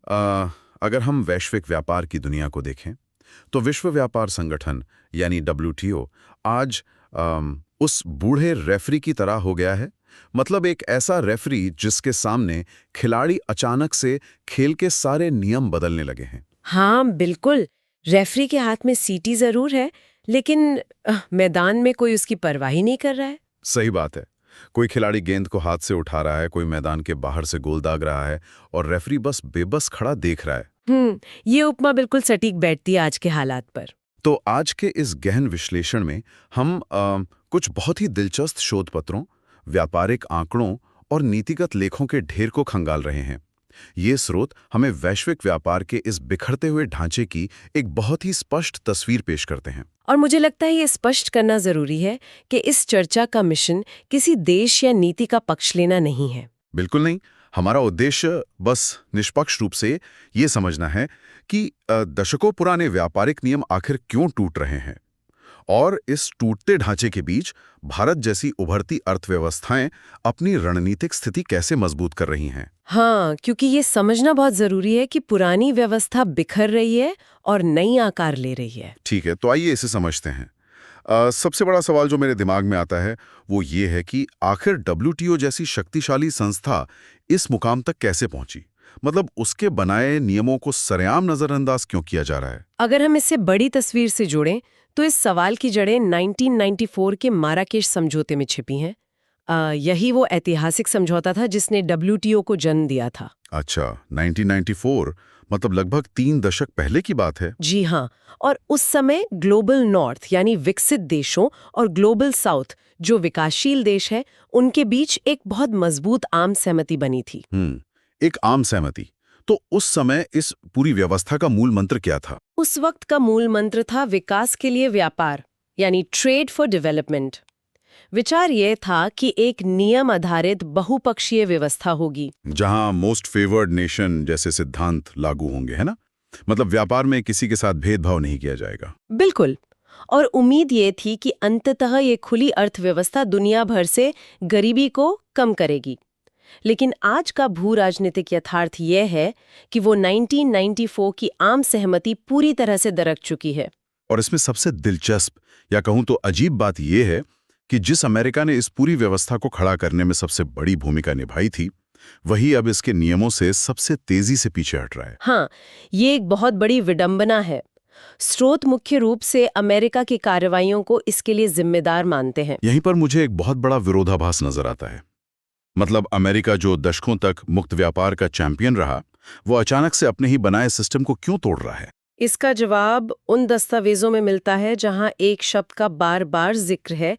अगर हम वैश्विक व्यापार की दुनिया को देखें तो विश्व व्यापार संगठन यानी WTO आज उस बूढ़े रेफरी की तरह हो गया है। मतलब एक ऐसा रेफरी जिसके सामने खिलाड़ी अचानक से खेल के सारे नियम बदलने लगे हैं। हाँ बिल्कुल। रेफरी के हाथ में सीटी जरूर है, लेकिन मैदान में कोई उसकी परवाह ही नहीं कर रहा है। सही बात है। कोई खिलाड़ी गेंद को हाथ से उठा रहा है, कोई मैदान के बाहर से गोल दाग रहा है और रेफरी बस बेबस खड़ा देख रहा है। ये उपमा बिल्कुल सटीक बैठती है आज के हालात पर। तो आज के इस गहन विश्लेषण में हम कुछ बहुत ही दिलचस्प शोध पत्रों, व्यापारिक आंकड़ों और नीतिगत लेखों के ढेर को खंगाल रहे हैं। ये स्रोत हमें वैश्विक व्यापार के इस बिखरते हुए ढांचे की एक बहुत ही स्पष्ट तस्वीर पेश करते हैं। और मुझे लगता है ये स्पष्ट करना जरूरी है कि इस चर्चा का मिशन किसी देश या नीति का पक्ष लेना नहीं है। बिल्कुल नहीं। हमारा उद्देश्य बस निष्पक्ष रूप से ये समझना है कि दशकों पुराने व्यापारिक नियम आखिर क्यों टूट रहे हैं और इस टूटते ढांचे के बीच भारत जैसी उभरती अर्थव्यवस्थाएं अपनी रणनीतिक स्थिति कैसे मजबूत कर रही हैं। हाँ, क्योंकि ये समझना बहुत जरूरी है कि पुरानी व्यवस्था बिखर रही है और नई आकार ले रही है। ठीक है, तो आइए इसे समझते हैं। सबसे बड़ा सवाल जो मेरे दिमाग में आता है वो ये है कि आखिर WTO जैसी शक्तिशाली संस्था इस मुकाम तक कैसे पहुंची। मतलब उसके बनाए नियमों को सरेआम नजरअंदाज क्यों किया जा रहा है। अगर हम इसे बड़ी तस्वीर से जोड़ें तो इस सवाल की जड़ें 1994 के माराकेश समझौते में छिपी हैं। यही वो ऐतिहासिक समझौता था जिसने WTO को जन्म दिया था। अच्छा, 1994 मतलब लगभग 3 दशक पहले की बात है। जी हाँ, और उस समय ग्लोबल नॉर्थ यानी विकसित देशों और ग्लोबल साउथ जो विकासशील देश है, उनके बीच एक बहुत मजबूत आम सहमति बनी थी। एक आम सहमति। तो उस समय इस पूरी व्यवस्था का मूल मंत्र क्या था? उस वक्त का मूल मंत्र था विकास के लिए व्यापार, यानी ट्रेड फॉर डेवलपमेंट। विचार यह था कि एक नियम आधारित बहुपक्षीय व्यवस्था होगी जहां मोस्ट फेवर्ड नेशन जैसे सिद्धांत लागू होंगे, है ना? मतलब व्यापार में किसी के साथ भेदभाव नहीं किया जाएगा। बिल्कुल। और उम्मीद ये थी कि अंततः ये खुली अर्थव्यवस्था दुनिया भर से गरीबी को कम करेगी। लेकिन आज का भू राजनीतिक यथार्थ यह है कि वो 1994 की आम सहमति पूरी तरह से दरक चुकी है। और इसमें सबसे दिलचस्प या कहूं तो अजीब बात यह है कि जिस अमेरिका ने इस पूरी व्यवस्था को खड़ा करने में सबसे बड़ी भूमिका निभाई थी, वही अब इसके नियमों से सबसे तेजी से पीछे हट रहा है। हाँ, ये एक बहुत बड़ी विडंबना है। स्रोत मुख्य रूप से अमेरिका की कार्रवाइयों को इसके लिए जिम्मेदार मानते हैं। यहीं पर मुझे एक बहुत बड़ा विरोधाभास नजर आता है। मतलब अमेरिका जो दशकों तक मुक्त व्यापार का चैंपियन रहा, वो अचानक से अपने ही बनाए सिस्टम को क्यों तोड़ रहा है? इसका जवाब उन दस्तावेजों में मिलता है जहां एक शब्द का बार बार जिक्र है।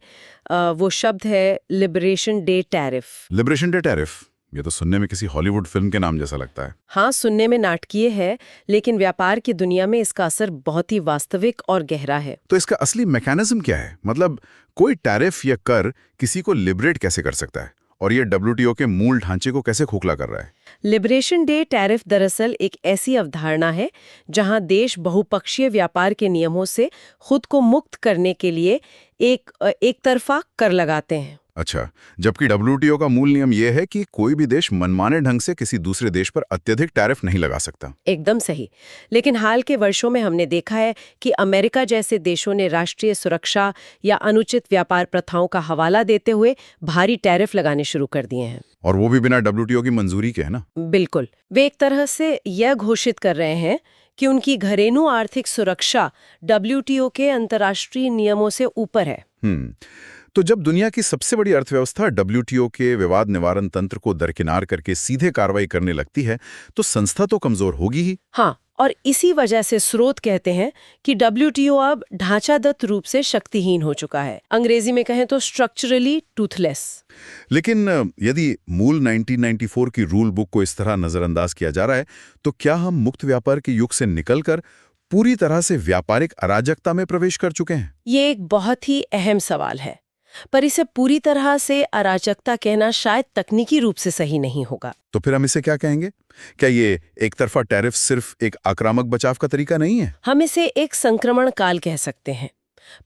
वो शब्द है liberation day tariff. Liberation day tariff, ये तो सुनने में किसी हॉलीवुड फिल्म के नाम जैसा लगता है। हाँ, सुनने में नाटकीय है, लेकिन व्यापार की दुनिया में इसका असर बहुत ही वास्तविक और गहरा है। तो इसका असली मैकेनिज्म क्या है? मतलब कोई टैरिफ या कर किसी को लिबरेट कैसे कर सकता है और ये WTO के मूल ढांचे को कैसे खोखला कर रहा है? लिबरेशन डे टैरिफ दरअसल एक ऐसी अवधारणा है जहां देश बहुपक्षीय व्यापार के नियमों से खुद को मुक्त करने के लिए एक तरफा कर लगाते हैं। अच्छा, जबकि WTO का मूल नियम यह है कि कोई भी देश मनमाने ढंग से किसी दूसरे देश पर अत्यधिक टैरिफ नहीं लगा सकता। एकदम सही। लेकिन हाल के वर्षों में हमने देखा है कि अमेरिका जैसे देशों ने राष्ट्रीय सुरक्षा या अनुचित व्यापार प्रथाओं का हवाला देते हुए भारी टैरिफ लगाने शुरू कर दिए हैं। और वो भी बिना WTO की मंजूरी के, है ना? बिल्कुल। वे एक तरह से यह घोषित कर रहे हैं कि उनकी घरेलू आर्थिक सुरक्षा WTO के अंतर्राष्ट्रीय नियमों से ऊपर है। तो जब दुनिया की सबसे बड़ी अर्थव्यवस्था WTO के विवाद निवारण तंत्र को दरकिनार करके सीधे कार्रवाई करने लगती है, तो संस्था तो कमजोर होगी ही। हाँ, और इसी वजह से स्रोत कहते हैं कि WTO अब ढांचागत रूप से शक्तिहीन हो चुका है। अंग्रेजी में कहें तो स्ट्रक्चरली टूथलेस। लेकिन यदि मूल 1994 की रूल बुक को इस तरह नजरअंदाज किया जा रहा है, तो क्या हम मुक्त व्यापार के युग से निकलकर पूरी तरह से व्यापारिक अराजकता में प्रवेश कर चुके हैं? ये एक बहुत ही अहम सवाल है, पर इसे पूरी तरह से अराजकता कहना शायद तकनीकी रूप से सही नहीं होगा। तो फिर हम इसे क्या कहेंगे? क्या ये एक तरफा टैरिफ सिर्फ एक आक्रामक बचाव का तरीका नहीं है? हम इसे एक संक्रमण काल कह सकते हैं।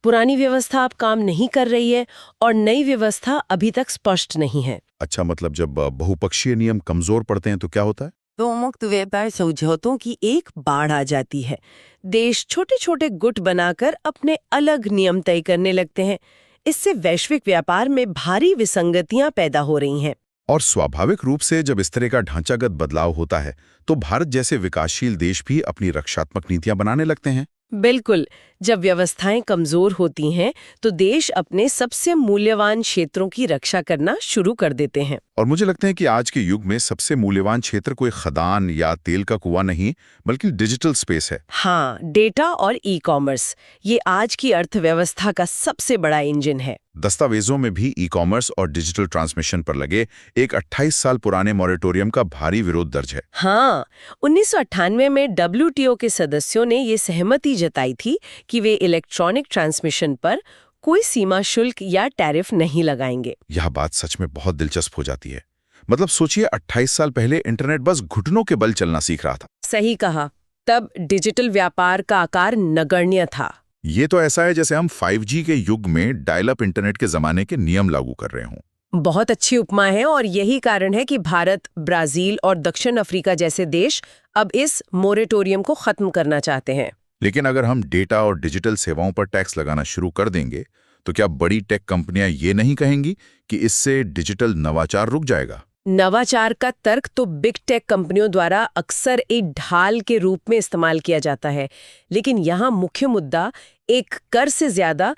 पुरानी व्यवस्था अब काम नहीं कर रही है और नई व्यवस्था अभी तक स्पष्ट नहीं है। अच्छा, मतलब जब बहुपक्षीय नियम कमजोर पड़ते हैं तो क्या होता है? तो मुक्त व्यापार समझौतों की एक बाढ़ आ जाती है। देश छोटे छोटे गुट बनाकर अपने अलग नियम तय करने लगते हैं। इससे वैश्विक व्यापार में भारी विसंगतियां पैदा हो रही हैं। और स्वाभाविक रूप से जब इस तरह का ढांचागत बदलाव होता है तो भारत जैसे विकासशील देश भी अपनी रक्षात्मक नीतियां बनाने लगते हैं। बिल्कुल, जब व्यवस्थाएं कमजोर होती हैं तो देश अपने सबसे मूल्यवान क्षेत्रों की रक्षा करना शुरू कर देते हैं। और मुझे लगता है कि आज के युग में सबसे मूल्यवान क्षेत्र कोई खदान या तेल का कुआं नहीं बल्कि डिजिटल स्पेस है। हाँ, डेटा और ई कॉमर्स ये आज की अर्थव्यवस्था का सबसे बड़ा इंजन है। दस्तावेजों में भी ई कॉमर्स और डिजिटल ट्रांसमिशन पर लगे एक 28 साल पुराने मॉरेटोरियम का भारी विरोध दर्ज है। हाँ, 1998 में WTO के सदस्यों ने ये सहमति जताई थी कि वे इलेक्ट्रॉनिक ट्रांसमिशन पर कोई सीमा शुल्क या टैरिफ नहीं लगाएंगे। यह बात सच में बहुत दिलचस्प हो जाती है। मतलब सोचिए 28 साल पहले इंटरनेट बस घुटनों के बल चलना सीख रहा था। सही कहा, तब डिजिटल व्यापार का आकार नगण्य था। ये तो ऐसा है जैसे हम 5G के युग में डायल अप इंटरनेट के जमाने के नियम लागू कर रहे हों। बहुत अच्छी उपमा है और यही कारण है कि भारत, ब्राजील और दक्षिण अफ्रीका जैसे देश अब इस मोरेटोरियम को खत्म करना चाहते हैं। लेकिन अगर हम डेटा और डिजिटल सेवाओं पर टैक्स लगाना शुरू कर देंगे तो क्या बड़ी टेक कंपनियां ये नहीं कहेंगी कि इससे डिजिटल नवाचार रुक जाएगा? नवाचार का तर्क तो बिग टेक कंपनियों द्वारा अक्सर एक ढाल के रूप में इस्तेमाल किया जाता है, लेकिन यहाँ मुख्य मुद्दा एक कर से ज्यादा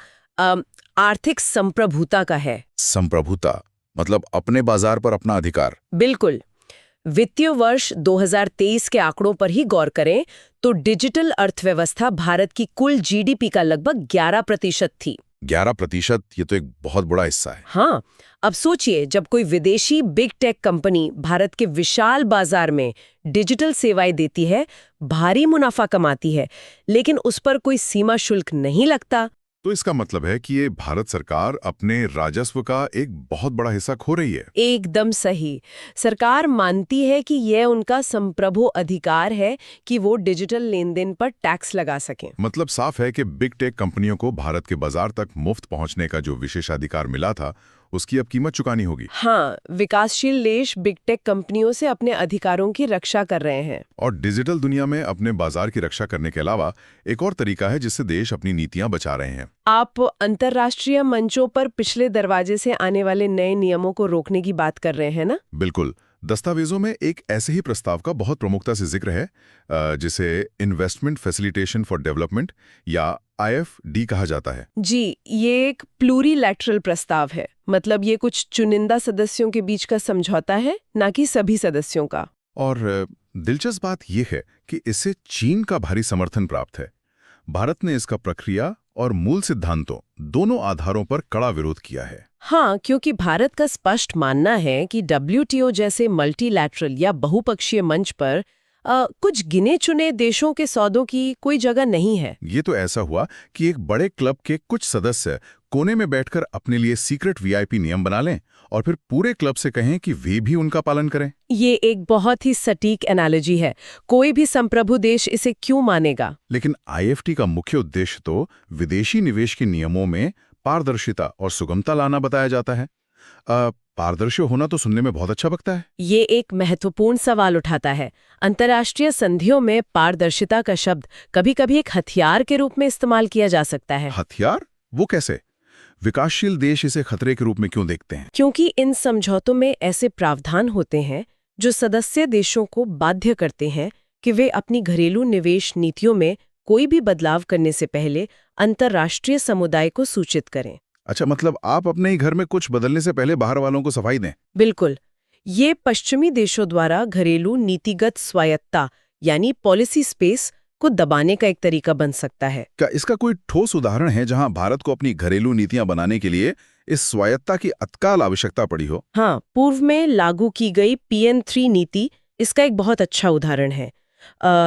आर्थिक संप्रभुता का है। संप्रभुता मतलब अपने बाजार पर अपना अधिकार। बिल्कुल। वित्तीय वर्ष 2023 के आंकड़ों पर ही गौर करें तो डिजिटल अर्थव्यवस्था भारत की कुल GDP का लगभग 11% थी। 11%? ये तो एक बहुत बड़ा हिस्सा है। हाँ, अब सोचिए, जब कोई विदेशी बिग टेक कंपनी भारत के विशाल बाजार में डिजिटल सेवाएं देती है, भारी मुनाफा कमाती है, लेकिन उस पर कोई सीमा शुल्क नहीं लगता, तो इसका मतलब है कि ये भारत सरकार अपने राजस्व का एक बहुत बड़ा हिस्सा खो रही है। एकदम सही। सरकार मानती है कि यह उनका संप्रभु अधिकार है कि वो डिजिटल लेन-देन पर टैक्स लगा सकें। मतलब साफ है कि बिग टेक कंपनियों को भारत के बाजार तक मुफ्त पहुंचने का जो विशेषाधिकार मिला था उसकी अब कीमत चुकानी होगी। हाँ, विकासशील देश बिग टेक कंपनियों से अपने अधिकारों की रक्षा कर रहे हैं। और डिजिटल दुनिया में अपने बाजार की रक्षा करने के अलावा एक और तरीका है जिससे देश अपनी नीतियां बचा रहे हैं। आप अंतर्राष्ट्रीय मंचों पर पिछले दरवाजे से आने वाले नए नियमों को रोकने की बात कर रहे हैं ना? बिल्कुल। दस्तावेजों में एक ऐसे ही प्रस्ताव का बहुत प्रमुखता से जिक्र है जिसे इन्वेस्टमेंट फैसिलिटेशन फॉर डेवलपमेंट या IFD कहा जाता है। जी, ये एक प्लूरीलैटरल प्रस्ताव है। मतलब ये कुछ चुनिंदा सदस्यों के बीच का समझौता है, ना कि सभी सदस्यों का। और दिलचस्प बात यह है कि इससे चीन का भारी समर्थन प्राप्त है। भारत ने इसका प्रक्रिया और मूल सिद्धांतों दोनों आधारों पर कड़ा विरोध किया है। हाँ, क्योंकि भारत का स्पष्ट मानना है कि WTO जैसे मल्टीलैटरल या बहुपक्षीय मंच पर कुछ गिने चुने देशों के सौदों की कोई जगह नहीं है। ये तो ऐसा हुआ कि एक बड़े क्लब के कुछ सदस्य कोने में बैठकर अपने लिए सीक्रेट VIP नियम बना लें और फिर पूरे क्लब से कहें कि वे भी उनका पालन करें। ये एक बहुत ही सटीक एनालॉजी है। कोई भी संप्रभु देश इसे क्यों मानेगा? लेकिन IFT का मुख्य उद्देश्य तो विदेशी निवेश के नियमों में पारदर्शिता और सुगमता लाना बताया जाता है। पारदर्शी होना तो सुनने में बहुत अच्छा लगता है। ये एक महत्वपूर्ण सवाल उठाता है। अंतर्राष्ट्रीय संधियों में पारदर्शिता का शब्द कभी-कभी एक हथियार के रूप में इस्तेमाल किया जा सकता है। हथियार? वो कैसे? विकासशील देश इसे खतरे के रूप में क्यों देखते हैं? क्योंकि इन समझौतों में ऐसे प्रावधान होते हैं जो सदस्य देशों को बाध्य करते हैं कि वे अपनी घरेलू निवेश नीतियों में कोई भी बदलाव करने से पहले अंतर्राष्ट्रीय समुदाय को सूचित करें। अच्छा, मतलब आप अपने ही घर में कुछ बदलने से पहले बाहर वालों को सफाई दें? बिल्कुल। ये पश्चिमी देशों द्वारा घरेलू नीतिगत स्वायत्ता यानी पॉलिसी स्पेस को दबाने का एक तरीका बन सकता है। क्या इसका कोई ठोस उदाहरण है जहां भारत को अपनी घरेलू नीतियां बनाने के लिए इस स्वायत्ता की तत्काल आवश्यकता पड़ी हो? हाँ, पूर्व में लागू की गई PN3 नीति इसका एक बहुत अच्छा उदाहरण है।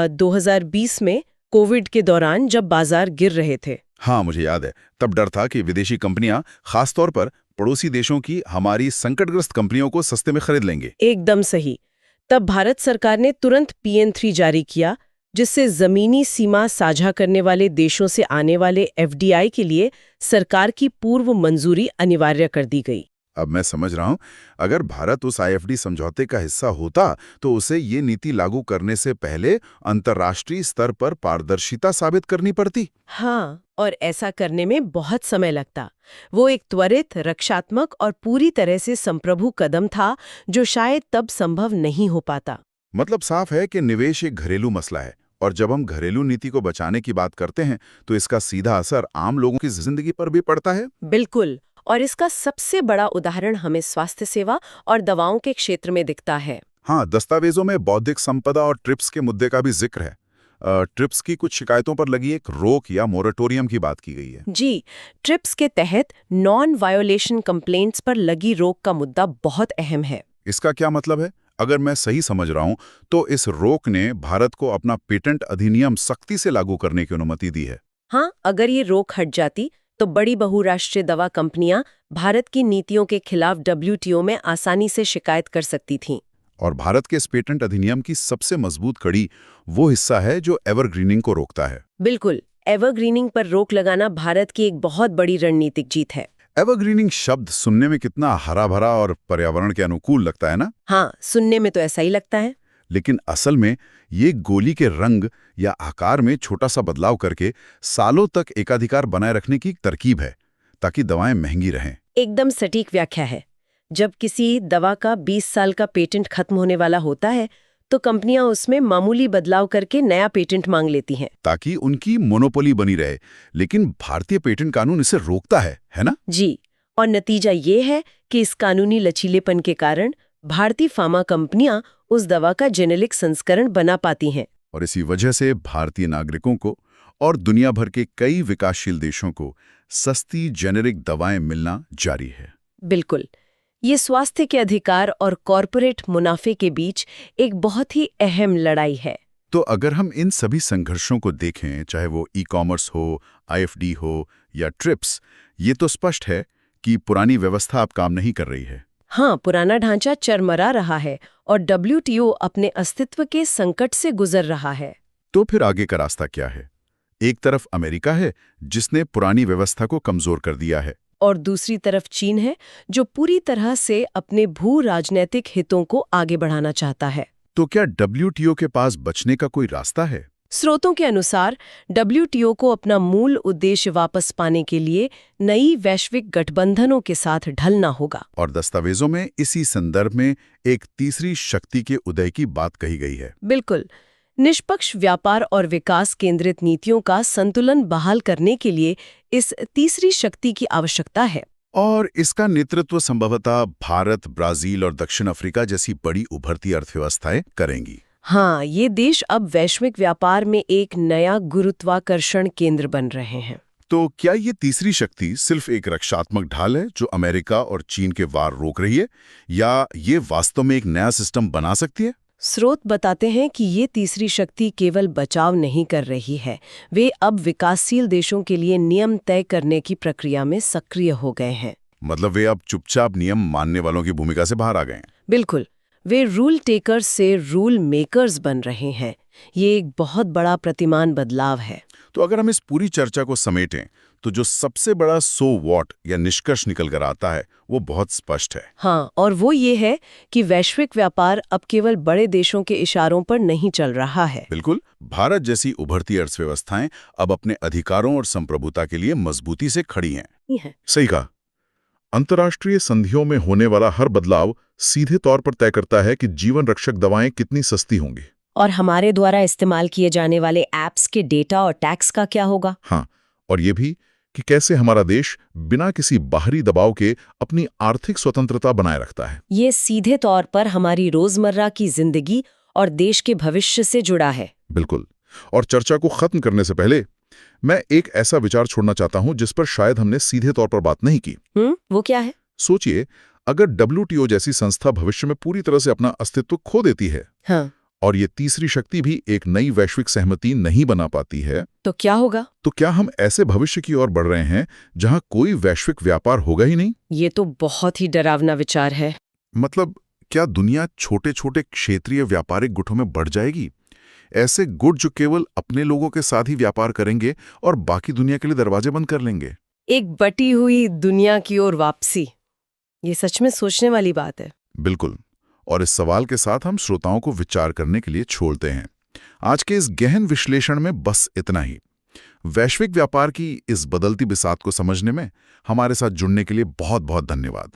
2020 में कोविड के दौरान जब बाजार गिर रहे थे। हाँ, मुझे याद है। तब डर था कि विदेशी कंपनियां खासतौर पर पड़ोसी देशों की हमारी संकटग्रस्त कंपनियों को सस्ते में खरीद लेंगे। एकदम सही। तब भारत सरकार ने तुरंत PN3 जारी किया, जिससे जमीनी सीमा साझा करने वाले देशों से आने वाले FDI के लिए सरकार की पूर्व मंजूरी अनिवार्य कर दी गई। अब मैं समझ रहा हूं। अगर भारत उस आईएफडी समझौते का हिस्सा होता तो उसे ये नीति लागू करने से पहले अंतर्राष्ट्रीय स्तर पर पारदर्शिता साबित करनी पड़ती। हाँ, और ऐसा करने में बहुत समय लगता। वो एक त्वरित, रक्षात्मक और पूरी तरह से संप्रभु कदम था जो शायद तब संभव नहीं हो पाता। मतलब साफ है कि निवेश एक घरेलू मसला है, और जब हम घरेलू नीति को बचाने की बात करते हैं तो इसका सीधा असर आम लोगों की जिंदगी पर भी पड़ता है। बिल्कुल, और इसका सबसे बड़ा उदाहरण हमें स्वास्थ्य सेवा और दवाओं के क्षेत्र में दिखता है। हाँ, दस्तावेजों में बौद्धिक संपदा और ट्रिप्स के मुद्दे का भी जिक्र है। ट्रिप्स की कुछ शिकायतों पर लगी एक रोक या मोरेटोरियम की बात की गई है। जी, ट्रिप्स के तहत नॉन वायोलेशन कंप्लेंट्स पर लगी रोक का मुद्दा बहुत अहम है। इसका क्या मतलब है? अगर मैं सही समझ रहा हूं तो इस रोक ने भारत को अपना पेटेंट अधिनियम सख्ती से लागू करने की अनुमति दी है। हाँ, अगर ये रोक हट जाती तो बड़ी बहुराष्ट्रीय दवा कंपनियां भारत की नीतियों के खिलाफ डब्ल्यूटीओ में आसानी से शिकायत कर सकती थीं। और भारत के इस पेटेंट अधिनियम की सबसे मजबूत कड़ी वो हिस्सा है जो एवरग्रीनिंग को रोकता है। बिल्कुल, एवरग्रीनिंग पर रोक लगाना भारत की एक बहुत बड़ी रणनीतिक जीत है। एवरग्रीनिंग शब्द सुनने में कितना हरा भरा और पर्यावरण के अनुकूल लगता है ना? हाँ, सुनने में तो ऐसा ही लगता है। लेकिन असल में ये गोली के रंग या आकार में छोटा सा बदलाव करके सालों तक एकाधिकार बनाए रखने की तरकीब है, ताकि दवाएं महंगी रहें। एकदम सटीक व्याख्या है। जब किसी दवा का 20 साल का पेटेंट खत्म होने वाला होता है तो कंपनियां उसमें मामूली बदलाव करके नया पेटेंट मांग लेती हैं। ताकि उनकी मोनोपोली बनी रहे। लेकिन भारतीय पेटेंट कानून इसे रोकता है ना? जी, और नतीजा ये है कि इस कानूनी लचीलेपन के कारण भारतीय फार्मा कंपनियां उस दवा का जेनेरिक संस्करण बना पाती हैं। और इसी वजह से भारतीय नागरिकों को और दुनिया भर के कई विकासशील देशों को सस्ती जेनेरिक दवाएं मिलना जारी है। बिल्कुल, ये स्वास्थ्य के अधिकार और कॉरपोरेट मुनाफे के बीच एक बहुत ही अहम लड़ाई है। तो अगर हम इन सभी संघर्षों को देखें, चाहे वो ई-कॉमर्स हो, आईएफडी हो या ट्रिप्स, ये तो स्पष्ट है कि पुरानी व्यवस्था अब काम नहीं कर रही है। हाँ, पुराना ढांचा चरमरा रहा है और डब्ल्यूटीओ अपने अस्तित्व के संकट से गुजर रहा है। तो फिर आगे का रास्ता क्या है? एक तरफ अमेरिका है जिसने पुरानी व्यवस्था को कमजोर कर दिया है, और दूसरी तरफ चीन है जो पूरी तरह से अपने भू राजनीतिक हितों को आगे बढ़ाना चाहता है। तो क्या डब्ल्यूटीओ के पास बचने का कोई रास्ता है? स्रोतों के अनुसार डब्ल्यूटीओ को अपना मूल उद्देश्य वापस पाने के लिए नई वैश्विक गठबंधनों के साथ ढलना होगा। और दस्तावेजों में इसी संदर्भ में एक तीसरी शक्ति के उदय की बात कही गई है। बिल्कुल, निष्पक्ष व्यापार और विकास केंद्रित नीतियों का संतुलन बहाल करने के लिए इस तीसरी शक्ति की आवश्यकता है। और इसका नेतृत्व संभवतः भारत, ब्राजील और दक्षिण अफ्रीका जैसी बड़ी उभरती अर्थव्यवस्थाएं करेंगी। हाँ, ये देश अब वैश्विक व्यापार में एक नया गुरुत्वाकर्षण केंद्र बन रहे हैं। तो क्या ये तीसरी शक्ति सिर्फ एक रक्षात्मक ढाल है जो अमेरिका और चीन के वार रोक रही है, या ये वास्तव में एक नया सिस्टम बना सकती है? स्रोत बताते हैं कि ये तीसरी शक्ति केवल बचाव नहीं कर रही है, वे अब विकासशील देशों के लिए नियम तय करने की प्रक्रिया में सक्रिय हो गए हैं। मतलब वे अब चुपचाप नियम मानने वालों की भूमिका से बाहर आ गए हैं। बिल्कुल, वे रूल टेकर्स से रूल मेकर्स बन रहे हैं। ये एक बहुत बड़ा प्रतिमान बदलाव है। तो अगर हम इस पूरी चर्चा को समेटें तो जो सबसे बड़ा सो व्हाट या निष्कर्ष निकल कर आता है वो बहुत स्पष्ट है। हाँ, और वो ये है कि वैश्विक व्यापार अब केवल बड़े देशों के इशारों पर नहीं चल रहा है। बिल्कुल, भारत जैसी उभरती अर्थव्यवस्थाएं अब अपने अधिकारों और संप्रभुता के लिए मजबूती से खड़ी हैं। सही कहा। अंतर्राष्ट्रीय संधियों में होने वाला हर बदलाव सीधे तौर पर तय करता है कि जीवन रक्षक दवाएं कितनी सस्ती होंगी। और हमारे द्वारा इस्तेमाल किए जाने वाले ऐप्स के डेटा और टैक्स का क्या होगा? हाँ, और ये भी कि कैसे हमारा देश बिना किसी बाहरी दबाव के अपनी आर्थिक स्वतंत्रता बनाए रखता है। ये सीधे तौर पर हमारी रोजमर्रा की जिंदगी और देश के भविष्य से जुड़ा है। बिल्कुल। और चर्चा को खत्म करने से पहले मैं एक ऐसा विचार छोड़ना चाहता हूं जिस पर शायद हमने सीधे तौर पर बात नहीं की। वो क्या है? सोचिए, अगर डब्ल्यूटीओ जैसी संस्था भविष्य में पूरी तरह से अपना अस्तित्व खो देती है, हाँ, और ये तीसरी शक्ति भी एक नई वैश्विक सहमति नहीं बना पाती है, तो क्या होगा? तो क्या हम ऐसे भविष्य की ओर बढ़ रहे हैं जहां कोई वैश्विक व्यापार होगा ही नहीं? ये तो बहुत ही डरावना विचार है। मतलब क्या दुनिया छोटे छोटे क्षेत्रीय व्यापारिक गुटों में बढ़ जाएगी? ऐसे गुट जो केवल अपने लोगों के साथ ही व्यापार करेंगे और बाकी दुनिया के लिए दरवाजे बंद कर लेंगे। एक बटी हुई दुनिया की ओर वापसी। ये सच में सोचने वाली बात है। बिल्कुल। और इस सवाल के साथ हम श्रोताओं को विचार करने के लिए छोड़ते हैं। आज के इस गहन विश्लेषण में बस इतना ही। वैश्विक व्यापार की इस बदलती बिसात को समझने में हमारे साथ जुड़ने के लिए बहुत बहुत धन्यवाद।